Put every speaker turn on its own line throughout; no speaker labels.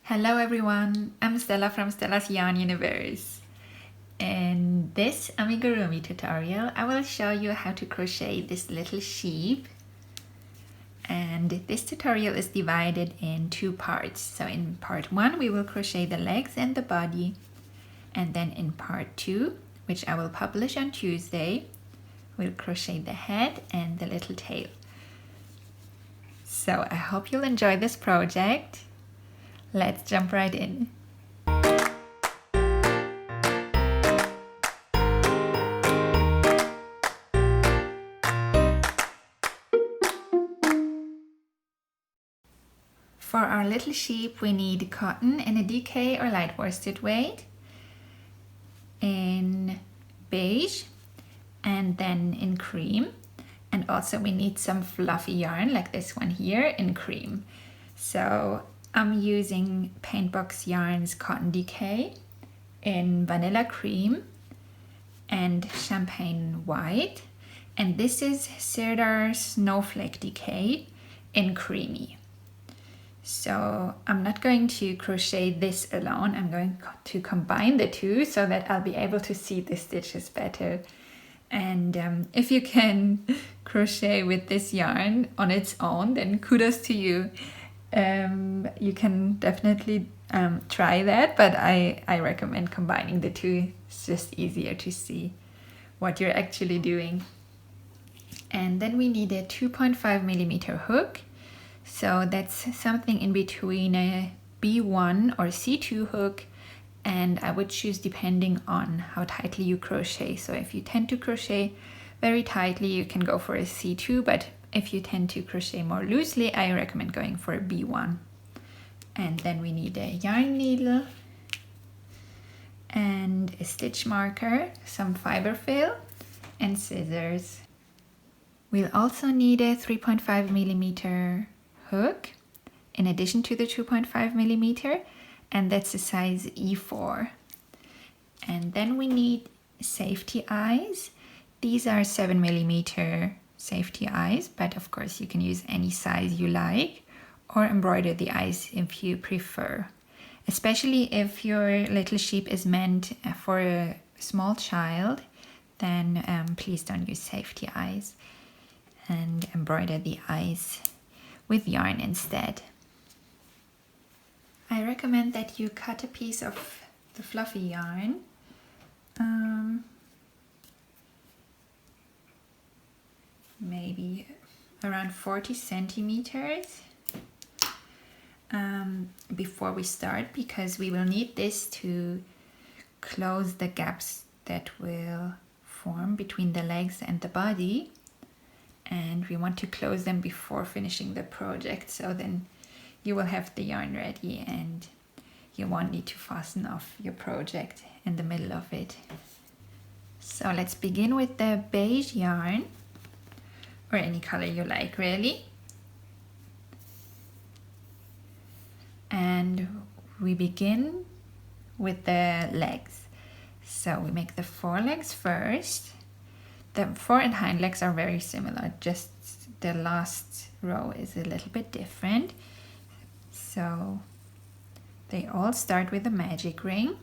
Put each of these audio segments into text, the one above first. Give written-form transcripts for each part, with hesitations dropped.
Hello everyone, I'm Stella from Stella's Yarn Universe. In this Amigurumi tutorial, I will show you how to crochet this little sheep. And this tutorial is divided in two parts. So in part 1, we will crochet the legs and the body. And then in part 2, which I will publish on Tuesday, we'll crochet the head and the little tail. So I hope you'll enjoy this project. Let's jump right in. For our little sheep, we need cotton in a DK or light worsted weight, in beige, and then in cream. And also we need some fluffy yarn like this one here in cream. So I'm using Paintbox Yarns Cotton DK in vanilla cream and champagne white. And this is Cedar Snowflake DK in creamy. So I'm not going to crochet this alone. I'm going to combine the two so that I'll be able to see the stitches better. And if you can crochet with this yarn on its own, then kudos to you. You can definitely try that, but I recommend combining the two. It's just easier to see what you're actually doing. And then we need a 2.5mm hook. So that's something in between a B1 or C2 hook, and I would choose depending on how tightly you crochet. So if you tend to crochet very tightly, you can go for a C2, but if you tend to crochet more loosely, I recommend going for a B1. And then we need a yarn needle and a stitch marker, some Fiberfill, and scissors. We'll also need a 3.5mm hook in addition to the 2.5mm, and that's a size E4. And then we need safety eyes. These are 7mm safety eyes, but of course you can use any size you like or embroider the eyes if you prefer. Especially if your little sheep is meant for a small child, then please don't use safety eyes and embroider the eyes with yarn instead. I recommend that you cut a piece of the fluffy yarn. Maybe around 40 centimeters before we start, because we will need this to close the gaps that will form between the legs and the body, and we want to close them before finishing the project, so then you will have the yarn ready and you won't need to fasten off your project in the middle of it. So let's begin with the beige yarn, or any color you like really. And we begin with the legs. So we make the forelegs first. The fore and hind legs are very similar, just the last row is a little bit different. So they all start with a magic ring.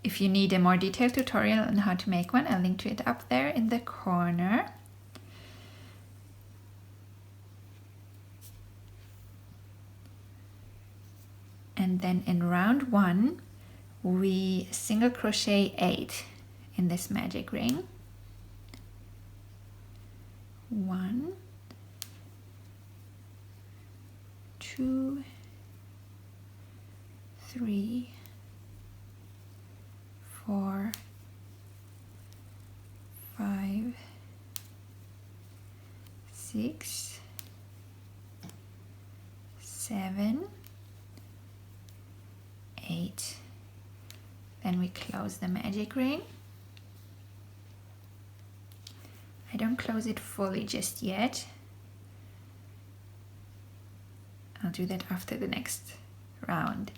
If you need a more detailed tutorial on how to make one, I'll link to it up there in the corner. And then in round 1, we single crochet 8 in this magic ring. 1, 2, 3, 4, 5, 6, 7, 8. Then we close the magic ring. I don't close it fully just yet. I'll do that after the next round.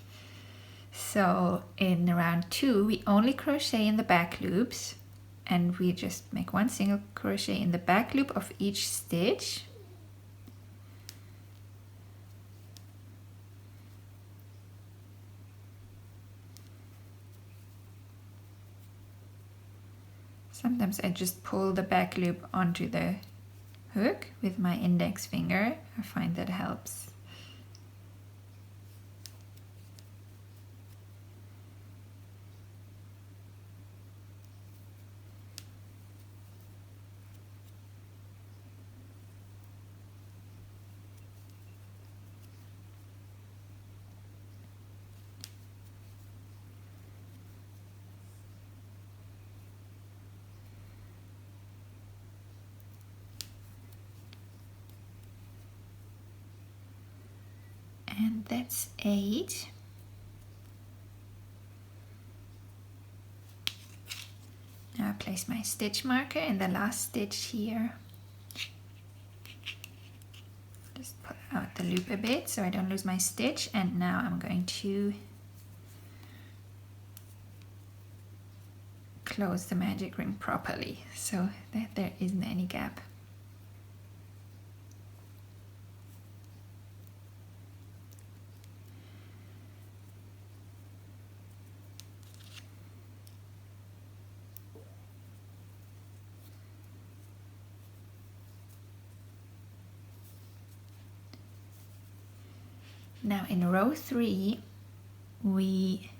So in round 2, we only crochet in the back loops, and we just make one single crochet in the back loop of each stitch. Sometimes I just pull the back loop onto the hook with my index finger. I find that helps. And that's 8. Now I place my stitch marker in the last stitch here. Just pull out the loop a bit so I don't lose my stitch, and now I'm going to close the magic ring properly so that there isn't any gap. Now in row 3 we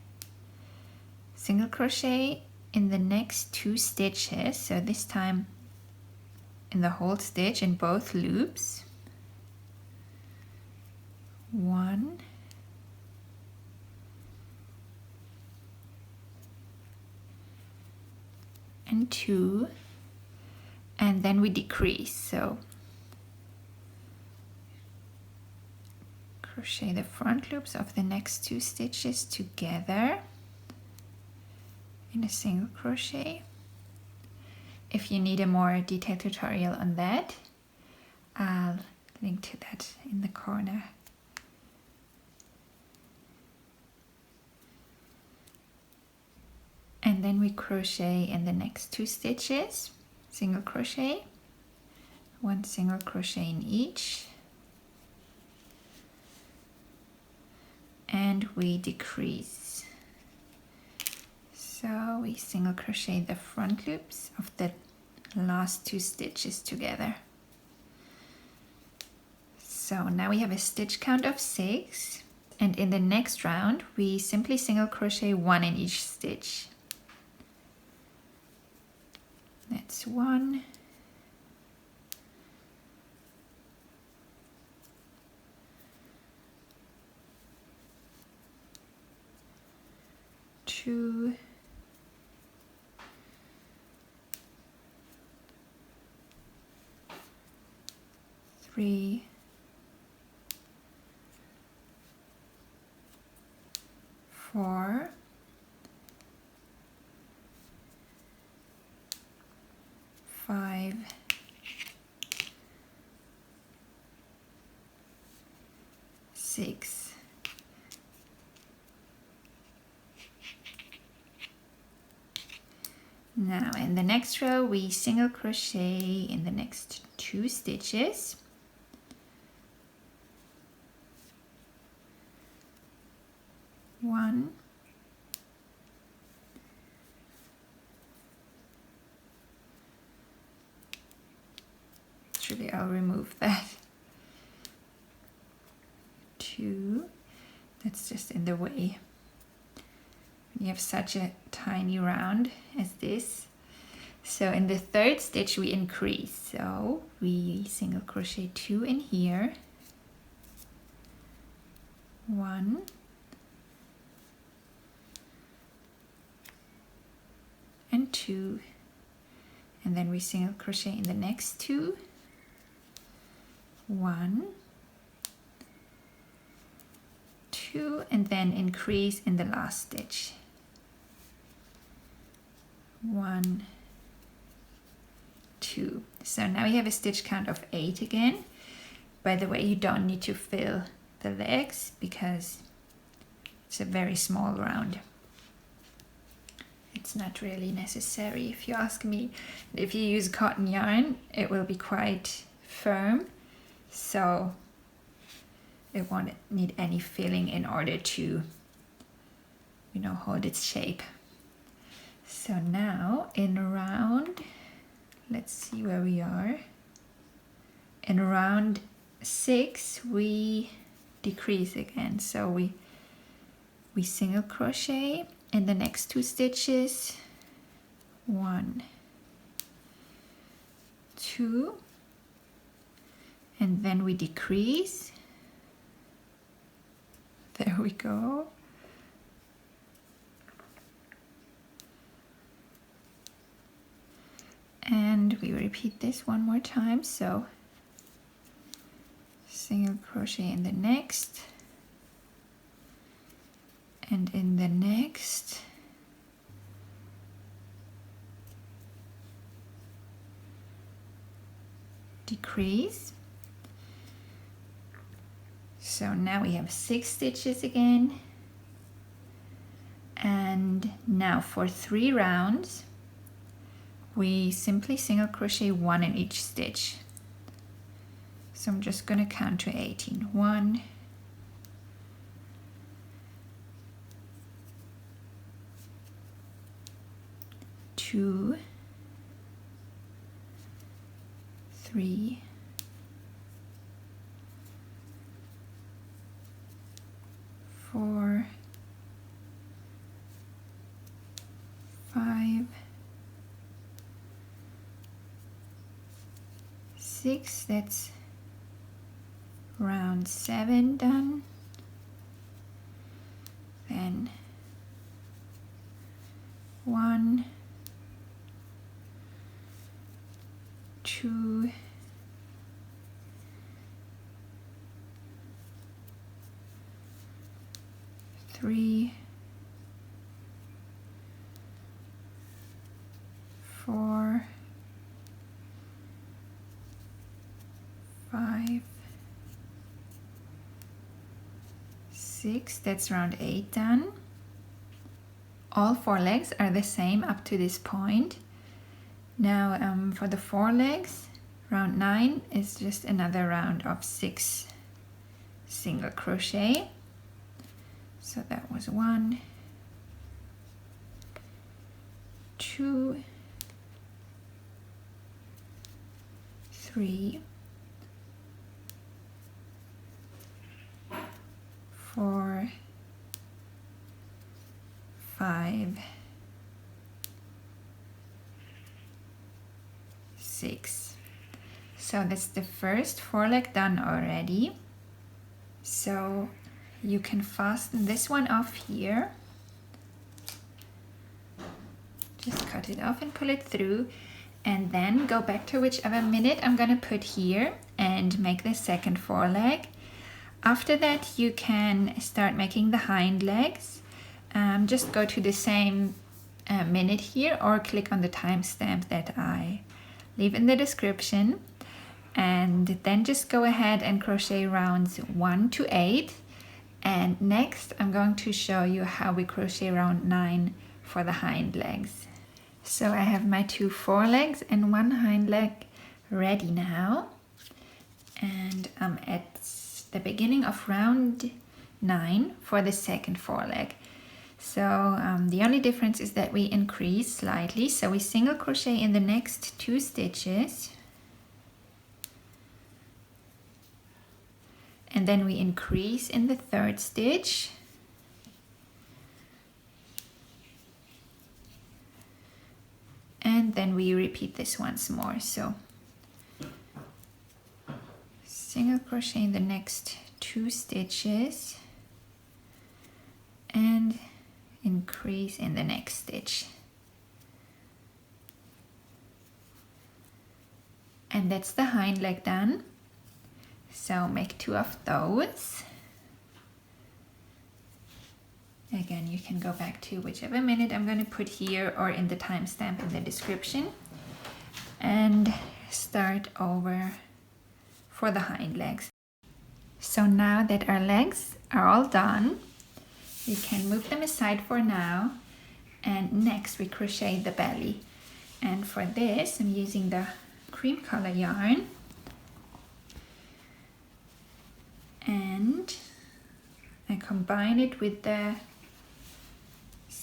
single crochet in the next 2 stitches, so this time in the whole stitch in both loops. 1 and 2, and then we decrease, so crochet the front loops of the next 2 stitches together in a single crochet. If you need a more detailed tutorial on that, I'll link to that in the corner. And then we crochet in the next 2 stitches, single crochet, 1 single crochet in each, and we decrease. So we single crochet the front loops of the last 2 stitches together. So now we have a stitch count of 6, and in the next round we simply single crochet 1 in each stitch. That's 1, 2, 3, 4, 5, 6, 7. Now in the next row we single crochet in the next 2 stitches. One, actually I'll remove that. 2, that's just in the way. You have such a tiny round as this. So in the 3rd stitch we increase. So we single crochet 2 in here. 1, and 2, and then we single crochet in the next 2. 1, 2, and then increase in the last stitch. 1, 2. So now we have a stitch count of 8 again. By the way, you don't need to fill the legs because it's a very small round. It's not really necessary if you ask me. If you use cotton yarn, it will be quite firm, so it won't need any filling in order to, hold its shape. So now in round, let's see where we are. In round 6 we decrease again, so we single crochet in the next 2 stitches, 1, 2, and then we decrease. There we go. And we repeat this one more time, so single crochet in the next, and in the next, decrease. So now we have 6 stitches again, and now for 3 rounds we simply single crochet 1 in each stitch. So I'm just going to count to 18. 1, 2, 3, 4, 5, 6. That's round 7 done. Then 1, 2, 3, 4, 5, 6. That's round 8 done. All 4 legs are the same up to this point. Now for the 4 legs, round 9 is just another round of 6 single crochet. So that was 1, 2, 3, 4, 5, 6. So that's the first 4 leg done already. So you can fasten this one off here. Just cut it off and pull it through, and then go back to whichever minute I'm going to put here and make the second 4 leg. After that you can start making the hind legs. Just go to the same minute here, or click on the timestamp that I leave in the description, and then just go ahead and crochet rounds 1 to 8. And next I'm going to show you how we crochet round 9 for the hind legs. So I have my 2 forelegs and 1 hind leg ready now, and I'm at the beginning of round 9 for the second 4 leg. So the only difference is that we increase slightly, so we single crochet in the next 2 stitches, and then we increase in the 3rd stitch, and then we repeat this once more. So single crochet in the next 2 stitches and increase in the next stitch, and that's the hind leg done. So make 2 of those. Again, you can go back to whichever minute I'm going to put here or in the timestamp in the description, and start over for the hind legs. So now that our legs are all done, we can move them aside for now, and next we crochet the belly. And for this I'm using the cream color yarn, and I combine it with the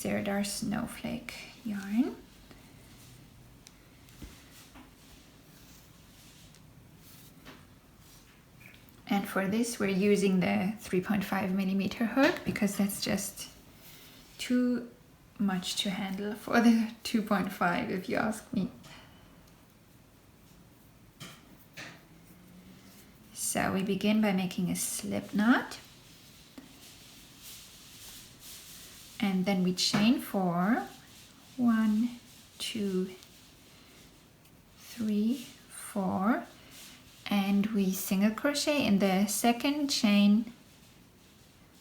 Sirdar Snowflake yarn. And for this we're using the 3.5mm hook because that's just too much to handle for the 2.5 if you ask me. So we begin by making a slip knot. And then we chain 4, 1, 2, 3, 4, and we single crochet in the second chain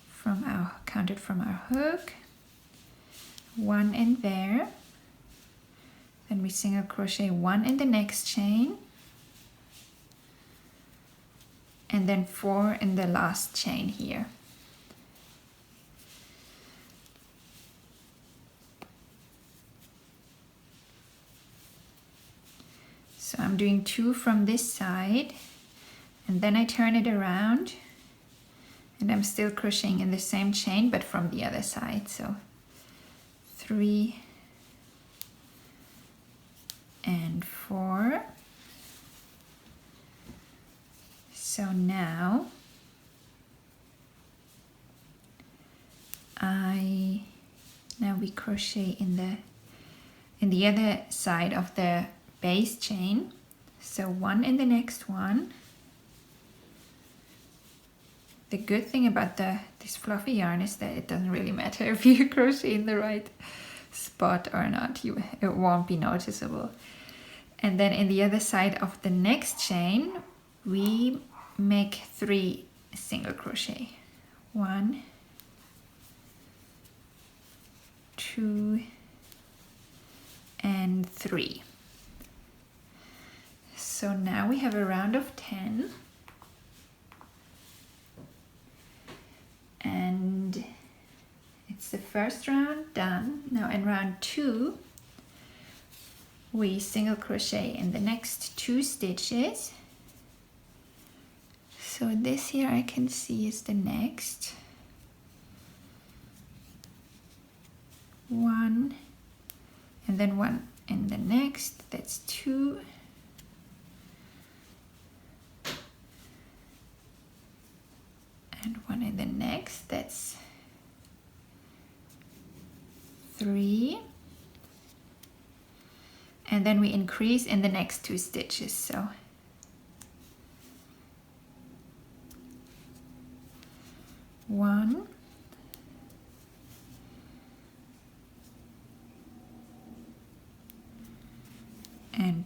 from our counted from our hook, 1 in there, then we single crochet 1 in the next chain, and then 4 in the last chain here. So I'm doing 2 from this side, and then I turn it around, and I'm still crocheting in the same chain but from the other side. So 3 and 4. So now we crochet in the other side of the base chain. So 1 in the next one. The good thing about this fluffy yarn is that it doesn't really matter if you crochet in the right spot or not. It won't be noticeable. And then in the other side of the next chain, we make 3 single crochet. 1, 2, and 3. So now we have a round of 10. And it's the first round done. Now in round 2, we single crochet in the next 2 stitches. So this here I can see is the next 1, and then 1 in the next, that's 2. And 1 in the next, that's 3. And then we increase in the next 2 stitches. So one, and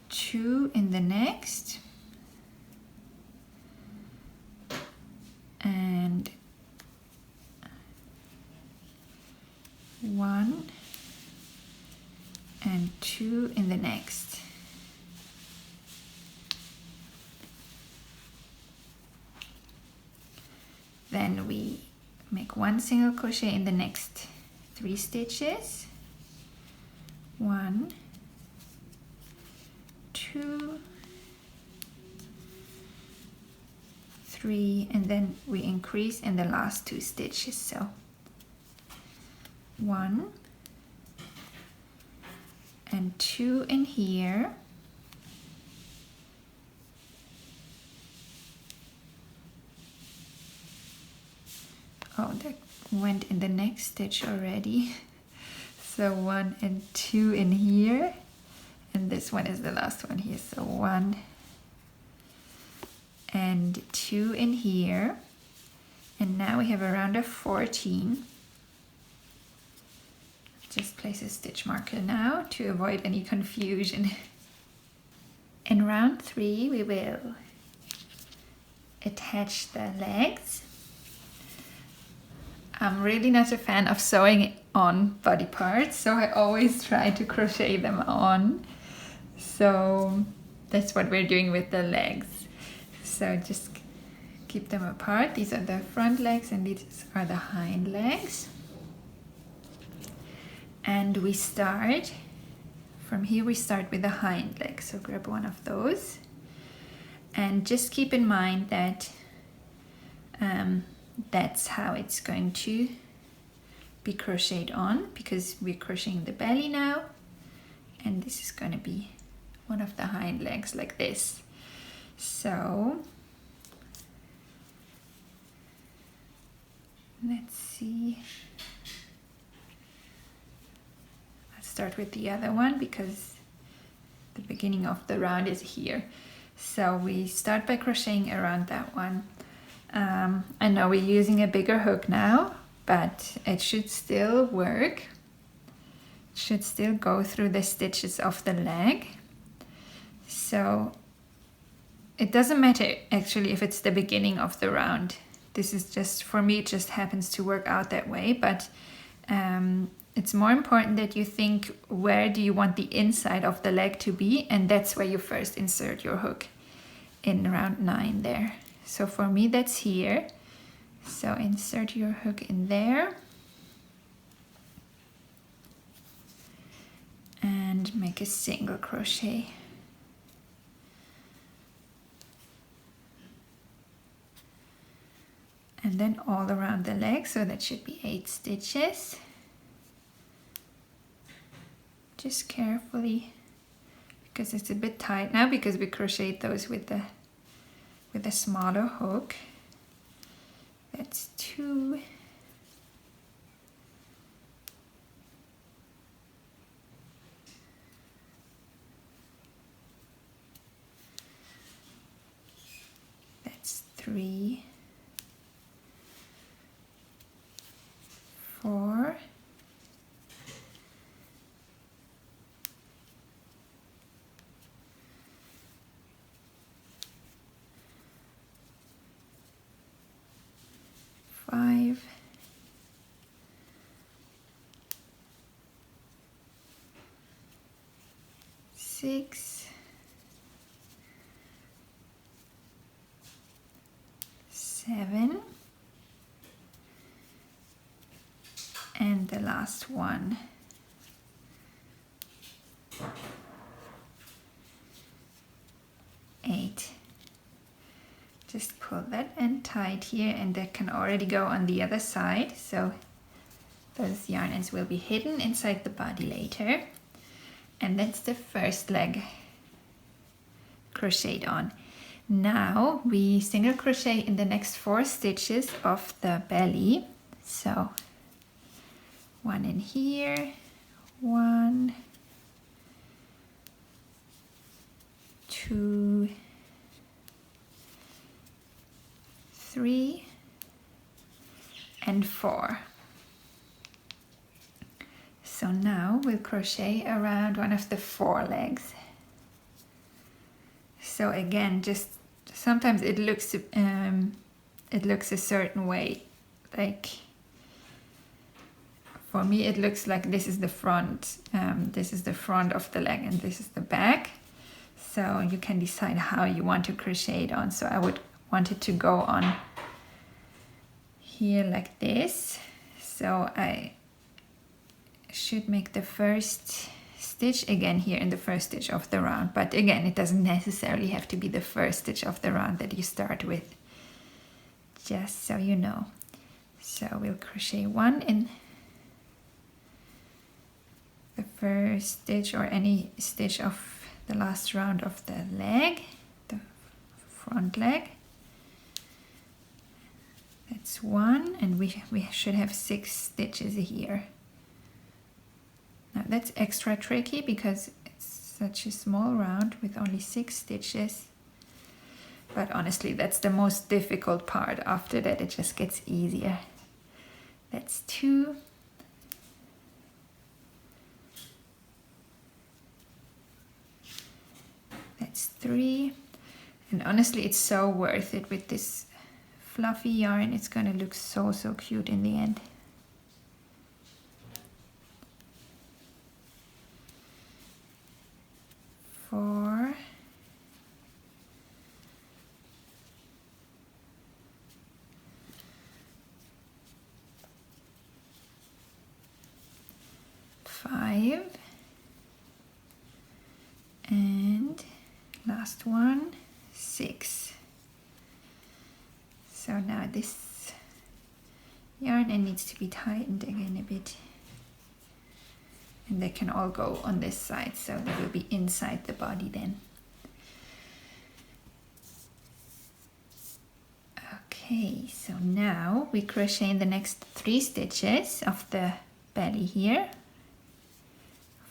2 in the next, and 1 and 2 in the next. Then we make 1 single crochet in the next 3 stitches. 1, 2, 3, and then we increase in the last 2 stitches. So 1 and 2 in here, oh, that went in the next stitch already. So 1 and 2 in here, and this one is the last one here. So 1 and 2 in here, and now we have a round of 14. Just place a stitch marker now to avoid any confusion. In round 3 we will attach the legs. I'm really not a fan of sewing on body parts, so I always try to crochet them on. So that's what we're doing with the legs. So just keep them apart. These are the front legs and these are the hind legs. And we start, from here we start with the hind leg. So grab one of those. And just keep in mind that that's how it's going to be crocheted on, because we're crocheting the belly now, and this is going to be one of the hind legs like this. So let's see, let's start with the other one because the beginning of the round is here. So we start by crocheting around that one. I know we're using a bigger hook now, but it should still work. It should still go through the stitches of the leg. So it doesn't matter actually if it's the beginning of the round. This is just, for me, it just happens to work out that way, but it's more important that you think, where do you want the inside of the leg to be? And that's where you first insert your hook in round 9 there. So for me, that's here. So insert your hook in there. And make a single crochet. And then all around the leg, so that should be 8 stitches. Just carefully, because it's a bit tight now, because we crocheted those with a smaller hook. That's 2. That's 3. 4. 5. 6. 7. And the last one. 8. Just pull that end tight here, and that can already go on the other side, so those yarn ends will be hidden inside the body later. And that's the first leg crocheted on. Now we single crochet in the next 4 stitches of the belly. So 1 in here, 1, 2, 3, and 4. So now we'll crochet around one of the 4 legs. So again, just sometimes it looks a certain way. Like for me, it looks like this is the front. This is the front of the leg, and this is the back. So you can decide how you want to crochet it on. So I would want it to go on here like this. So I should make the first stitch again here in the first stitch of the round, but again, it doesn't necessarily have to be the first stitch of the round that you start with, just so you know. So we'll crochet 1 in the first stitch, or any stitch of the last round of the leg, the front leg. That's 1, and we should have 6 stitches here. Now that's extra tricky because it's such a small round with only 6 stitches. But honestly, that's the most difficult part. After that, it just gets easier. That's 2. That's 3. And honestly, it's so worth it with this fluffy yarn. It's gonna look so cute in the end. 4. 5. And last one, 6. So now this yarn and needs to be tightened again a bit. And they can all go on this side, so they will be inside the body then. Okay, so now we crochet in the next 3 stitches of the belly here,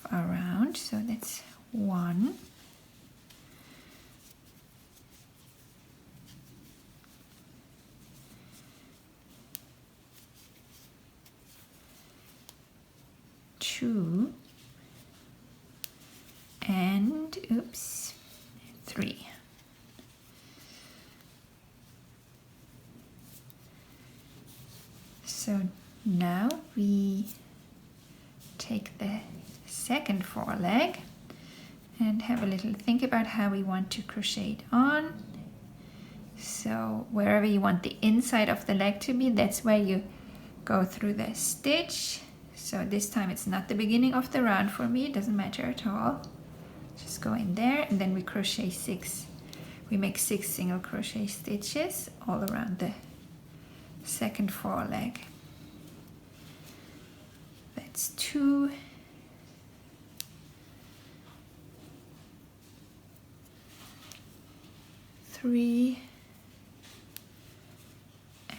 of our round. So that's 1, 2, and 3. So now we take the second foreleg and have a little think about how we want to crochet it on. So wherever you want the inside of the leg to be, that's where you go through the stitch. So this time it's not the beginning of the round for me, it doesn't matter at all. Just go in there and then we crochet 6. We make 6 single crochet stitches all around the second foreleg. That's 2, 3,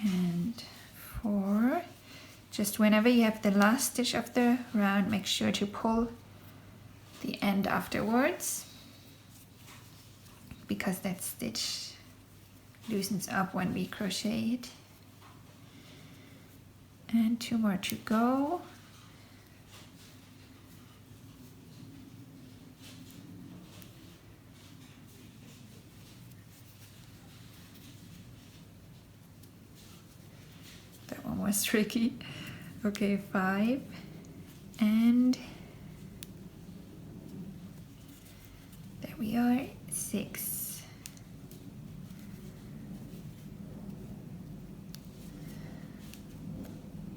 and 4. Just whenever you have the last stitch of the round, make sure to pull the end afterwards, because that stitch loosens up when we crochet it. And 2 more to go. That one was tricky. Okay, 5, and there we are, 6.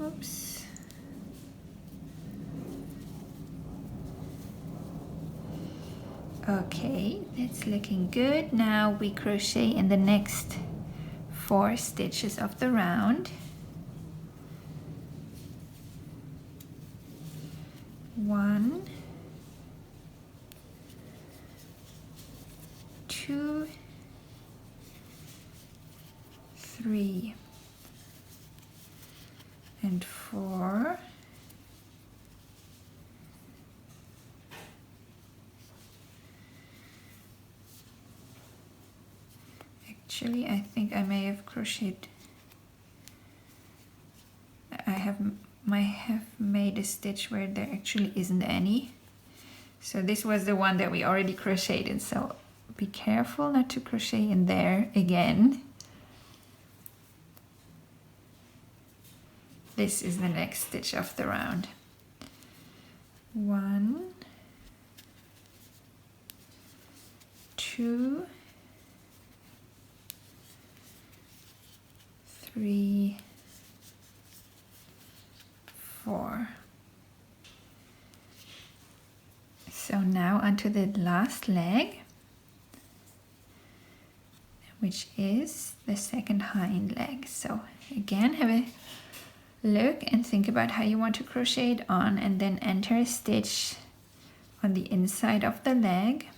Oops. Okay, that's looking good. Now we crochet in the next 4 stitches of the round. 1, 2, 3, and 4. Actually, I think I may have crocheted. I have made a stitch where there actually isn't any. So this was the one that we already crocheted, so be careful not to crochet in there again. This is the next stitch of the round. 1, 2, 3, 4. So now onto the last leg, which is the second hind leg. So again, have a look and think about how you want to crochet it on, and then enter a stitch on the inside of the leg.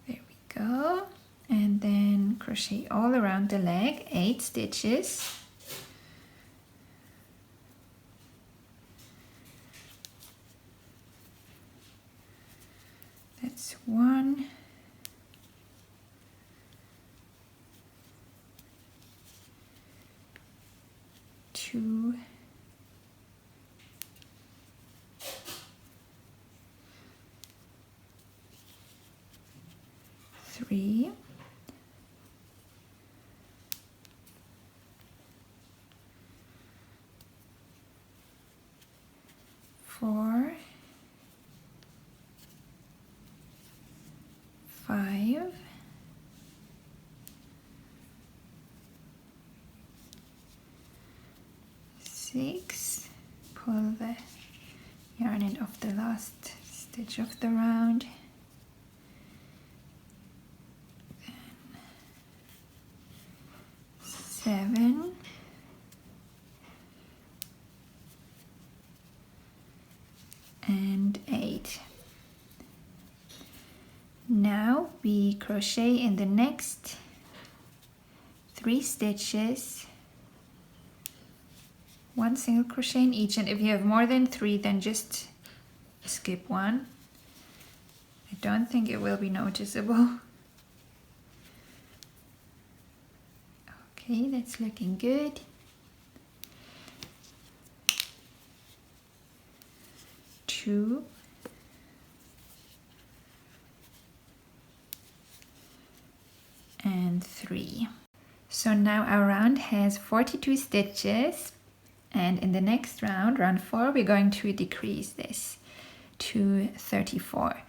There we go. And then crochet all around the leg, 8 stitches. That's 1, 2, 3, 4, 5, 6. Pull the yarn end of the last stitch of the round. 7 and 8. Now we crochet in the next 3 stitches, 1 single crochet in each, and if you have more than 3 then just skip 1. I don't think it will be noticeable. Okay, that's looking good. Two. And 3. So now our round has 42 stitches, and in the next round, round 4, we're going to decrease this to 34.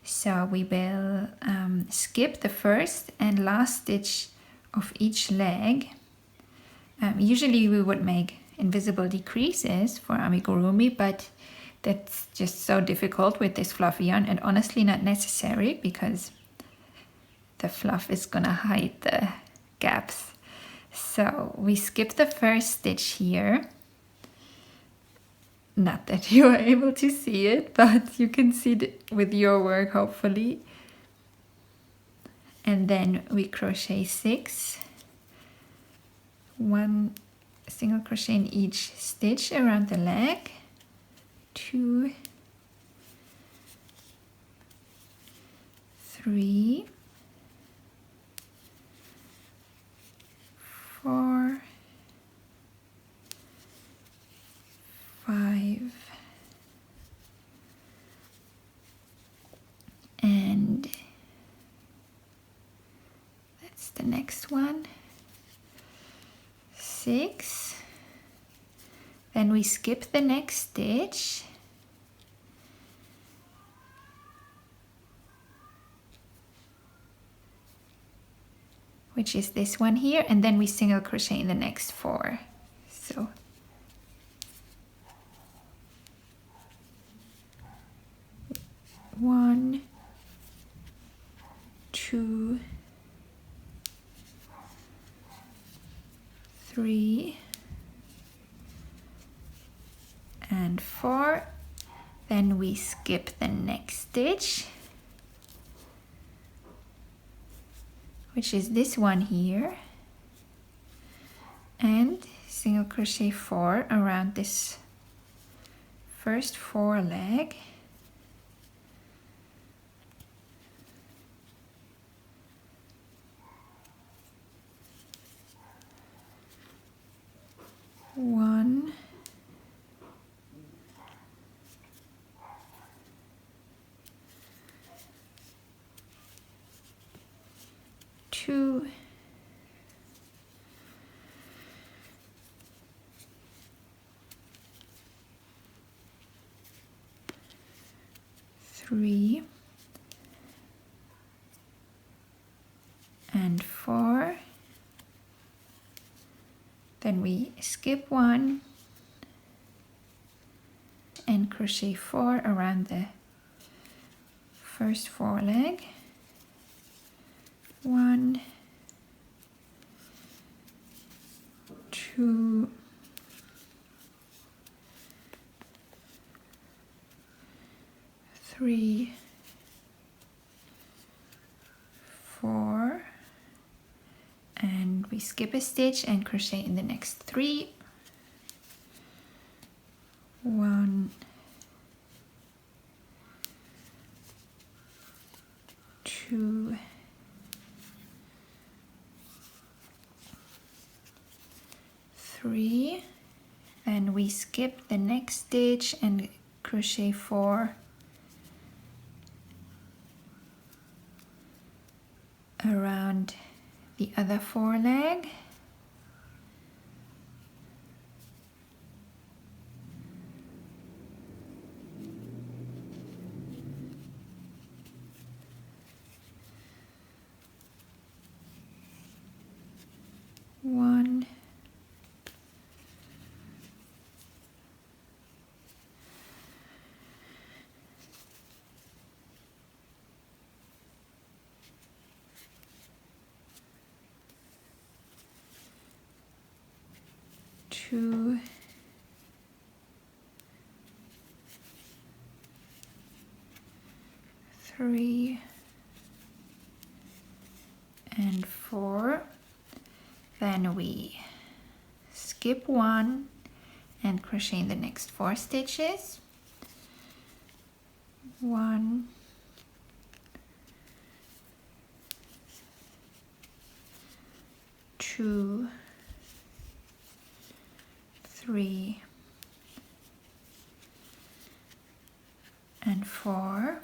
So we will skip the first and last stitch of each leg. Usually we would make invisible decreases for amigurumi, but that's just so difficult with this fluffy yarn, and honestly not necessary because the fluff is gonna hide the gaps. So we skip the first stitch here. Not that you are able to see it, but you can see it with your work hopefully. And then we crochet 6, 1 single crochet in each stitch around the leg, 2, 3, 4, 5, and that's the next one, 6. Then we skip the next stitch, which is this one here, and then we single crochet in the next 4. So one, 2, 3, and 4. Then we skip the next stitch, which is this one here, and single crochet 4 around this first 4 leg. One, 2, 3, and 4. Then we skip 1 and crochet 4 around the first 4 leg. 1, 2, 3, 4, and we skip a stitch and crochet in the next 3. 1, 2, 3, then we skip the next stitch and crochet 4 around the other 4 leg. One, 2, 3 and 4. Then we skip 1 and crochet in the next 4 stitches. 1, 2, 3 and 4.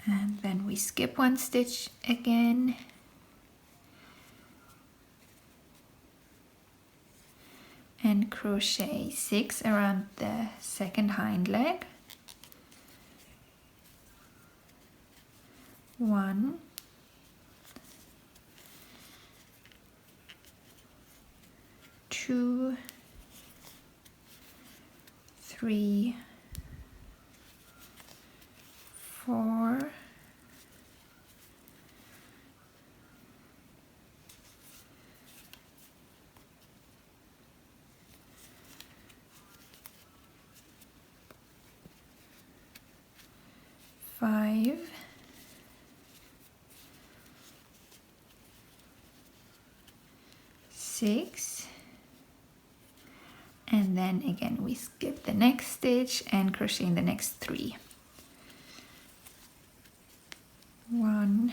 And then we skip 1 stitch again. And crochet 6 around the second hind leg. 1, 2, 3, 4, 5, 6, and then again we skip the next stitch and crochet in the next 3. 1,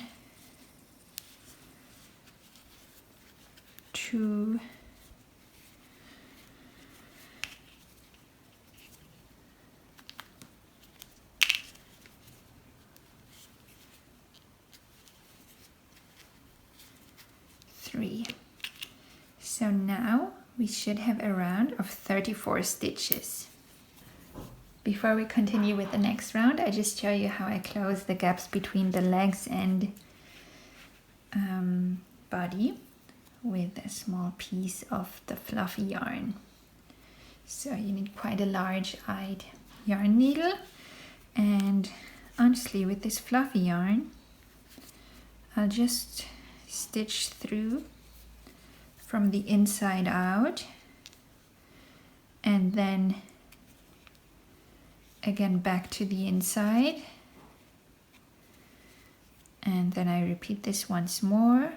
2, 3. So now we should have a round of 34 stitches. Before we continue with the next round, I just show you how I close the gaps between the legs and body with a small piece of the fluffy yarn. So you need quite a large-eyed yarn needle, and honestly with this fluffy yarn I'll just stitch through from the inside out and then again back to the inside, and then I repeat this once more.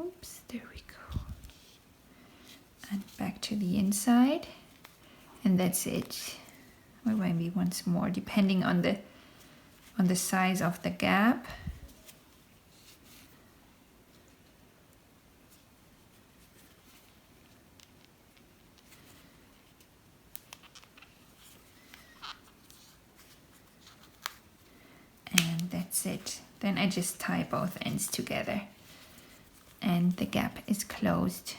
Oops, there we go. And back to the inside, and that's it. Or maybe once more, depending on the size of the gap. And that's it. Then I just tie both ends together and the gap is closed.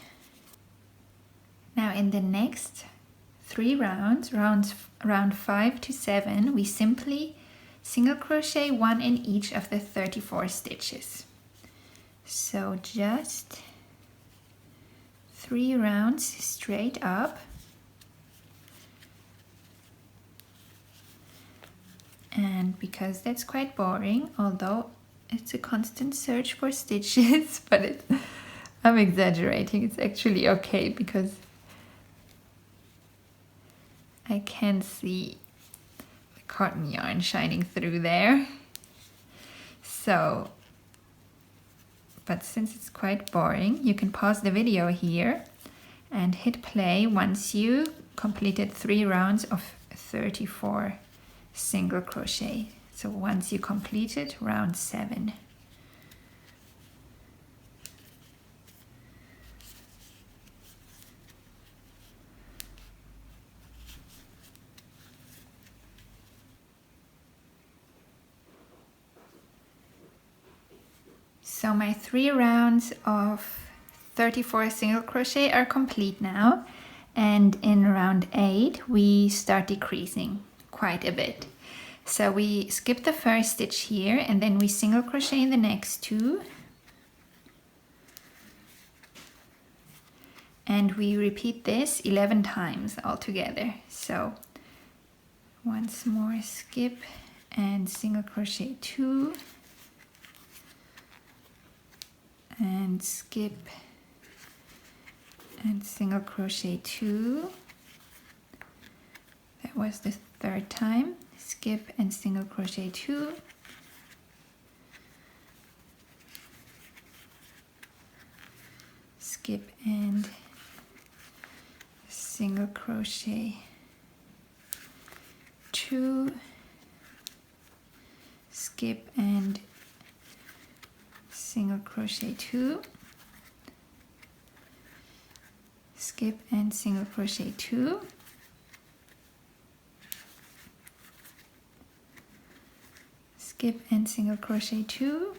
Now in the next 3 rounds, round 5 to 7, we simply single crochet 1 in each of the 34 stitches. So just 3 rounds straight up. And because that's quite boring, although it's a constant search for stitches, but I'm exaggerating, it's actually okay because I can see the cotton yarn shining through there. So, but since it's quite boring, you can pause the video here and hit play once you completed 3 rounds of 34 single crochet. So once you completed round 7. So my 3 rounds of 34 single crochet are complete now, and in round 8 we start decreasing quite a bit. So we skip the first stitch here and then we single crochet in the next 2, and we repeat this 11 times altogether. So once more, skip and single crochet 2, and skip and single crochet 2. That was the third time. Skip and single crochet 2, skip and single crochet 2, skip and single crochet 2, skip and single crochet 2, skip and single crochet 2,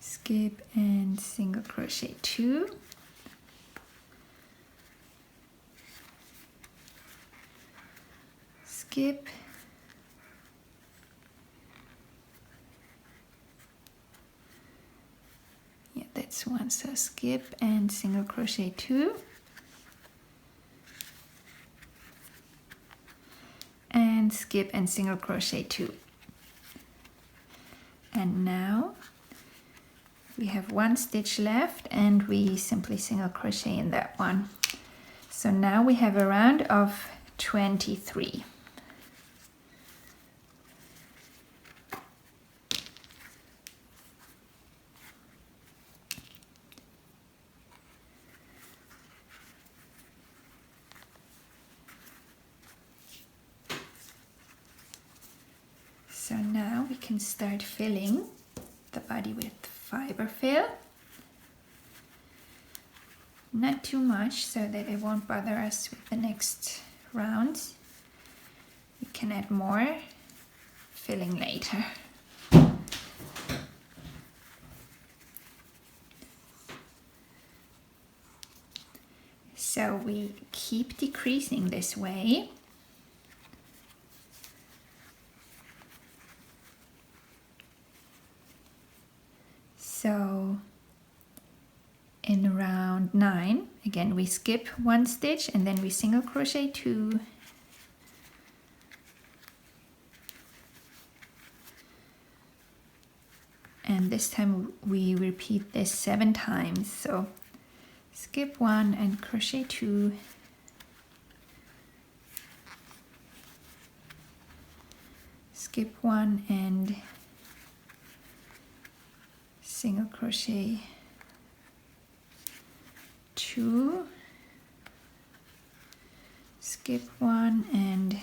skip and single crochet 2, skip, yeah, that's one. So skip and single crochet 2, and skip and single crochet 2. And now we have one stitch left, and we simply single crochet in that one. So now we have a round of 23. So now we can start filling the body with Fiberfill. Not too much so that it won't bother us with the next rounds. We can add more filling later. So we keep decreasing this way. So in round 9, again we skip one stitch and then we single crochet 2, and this time we repeat this 7 times. So skip 1 and crochet 2, skip 1 and single crochet 2, skip 1 and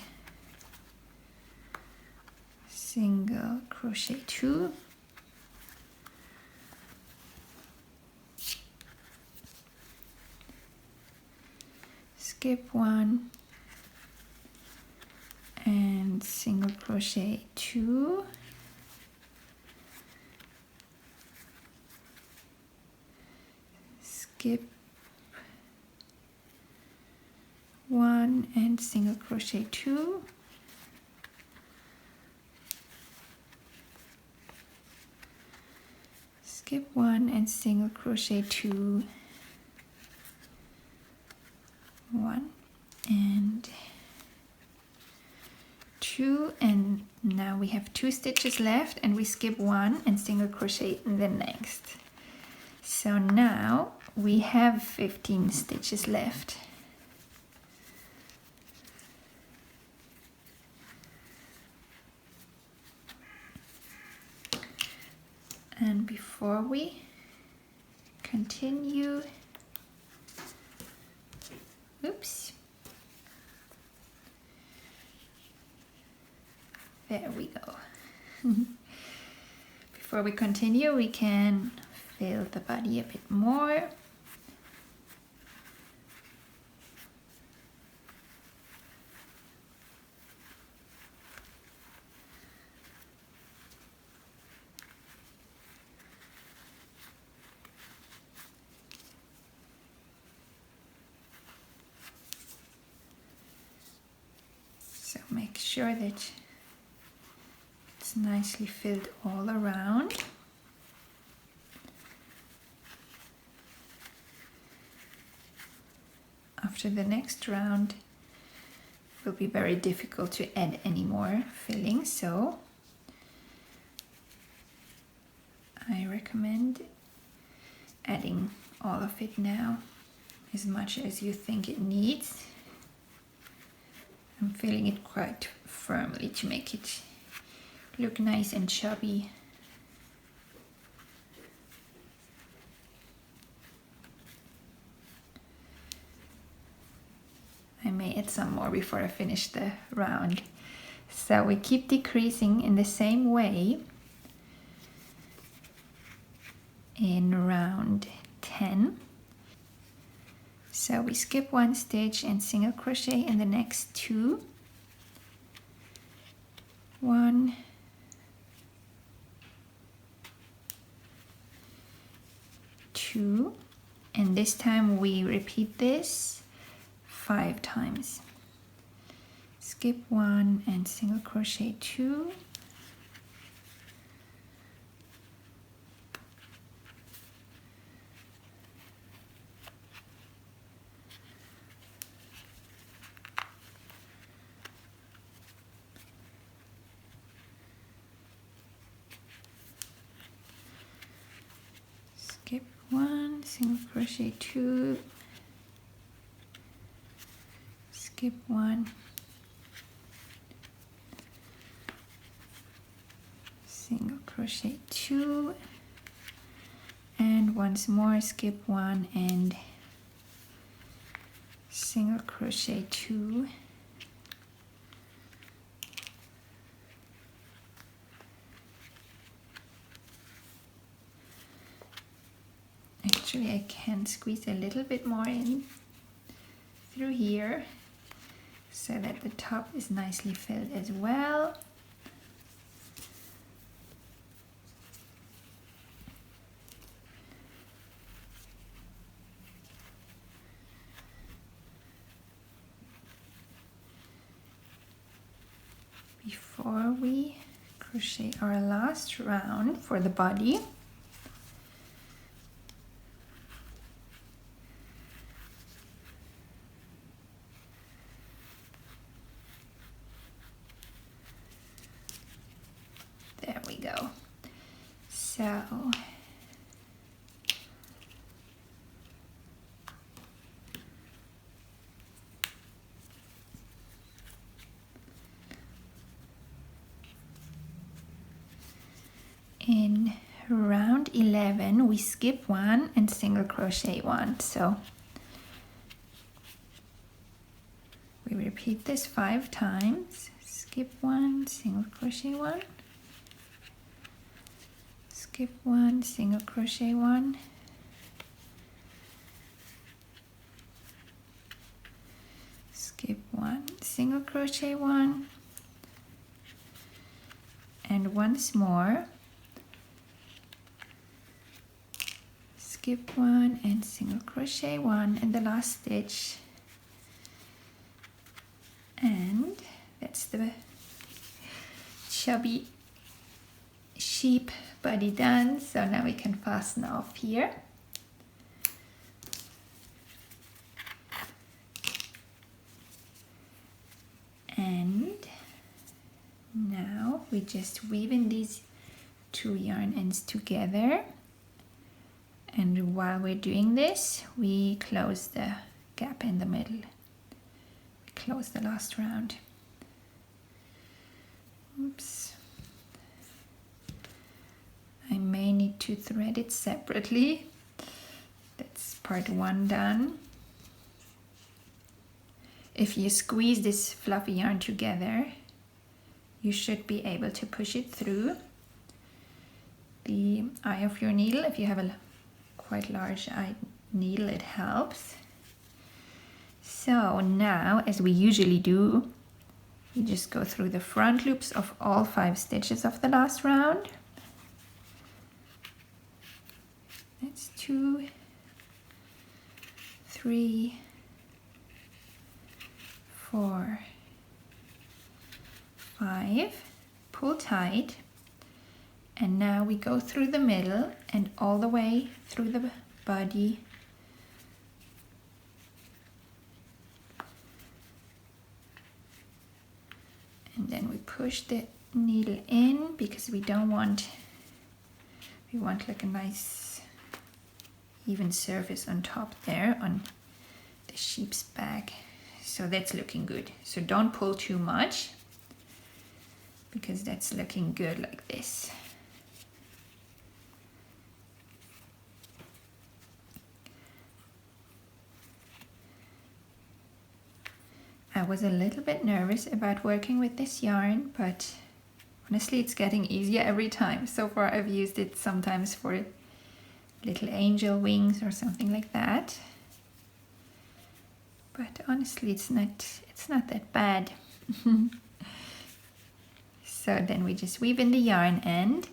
single crochet 2, skip 1 and single crochet 2, skip 1 and single crochet 2, skip 1 and single crochet 2, 1 and 2, and now we have 2 stitches left, and we skip 1 and single crochet in the next. So now we have 15 stitches left. And before we continue, oops, there we go. Before we continue, we can fill the body a bit more. So make sure that it's it's nicely filled all around. After the next round, it will be very difficult to add any more filling, so I recommend adding all of it now, as much as you think it needs. I'm filling it quite firmly to make it look nice and chubby. I may add some more before I finish the round. So we keep decreasing in the same way in round 10. So we skip one stitch and single crochet in the next two. 1, 2, and this time we repeat this 5 times. Skip 1 and single crochet 2. Skip 1, single crochet 2. Skip 1, single crochet 2, and once more skip 1 and single crochet 2. Actually, I can squeeze a little bit more in through here, so that the top is nicely filled as well. Before we crochet our last round for the body, there we go. So in round 11 we skip 1 and single crochet 1. So we repeat this 5 times. Skip 1, single crochet 1. Skip 1, single crochet 1. Skip 1, single crochet 1. And once more. Skip 1 and single crochet 1 in the last stitch, and that's the chubby sheep body done. So now we can fasten off here. And now we just weave in these 2 yarn ends together. And while we're doing this, we close the gap in the middle. We close the last round. Oops. I may need to thread it separately. That's part 1 done. If you squeeze this fluffy yarn together, you should be able to push it through the eye of your needle. If you have a quite large eye needle, it helps. So now, as we usually do, you just go through the front loops of all 5 stitches of the last round. That's 2, 3, 4, 5. Pull tight And now we go through the middle and all the way through the body. And then we push the needle in because we want like a nice even surface on top there on the sheep's back. So that's looking good. So don't pull too much because that's looking good like this. I was a little bit nervous about working with this yarn, but honestly it's getting easier every time. So far I've used it sometimes for little angel wings or something like that. But honestly it's not that bad. So then we just weave in the yarn end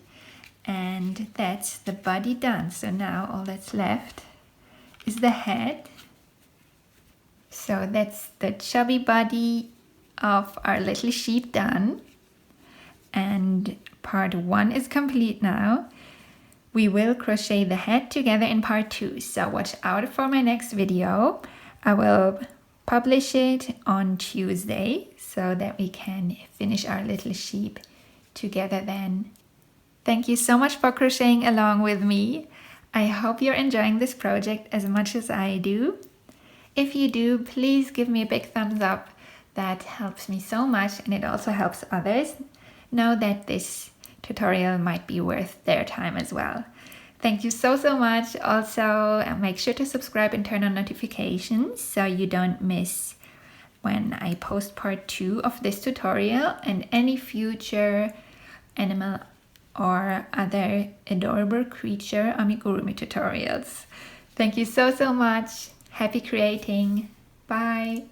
and that's the body done. So now all that's left is the head. So that's the chubby body of our little sheep done. And part 1 is complete now. We will crochet the head together in part 2. So watch out for my next video. I will publish it on Tuesday so that we can finish our little sheep together then. Thank you so much for crocheting along with me. I hope you're enjoying this project as much as I do. If you do, please give me a big thumbs up. That helps me so much and it also helps others know that this tutorial might be worth their time as well. Thank you so much. Also, make sure to subscribe and turn on notifications so you don't miss when I post part 2 of this tutorial and any future animal or other adorable creature amigurumi tutorials. Thank you so much. Happy creating. Bye.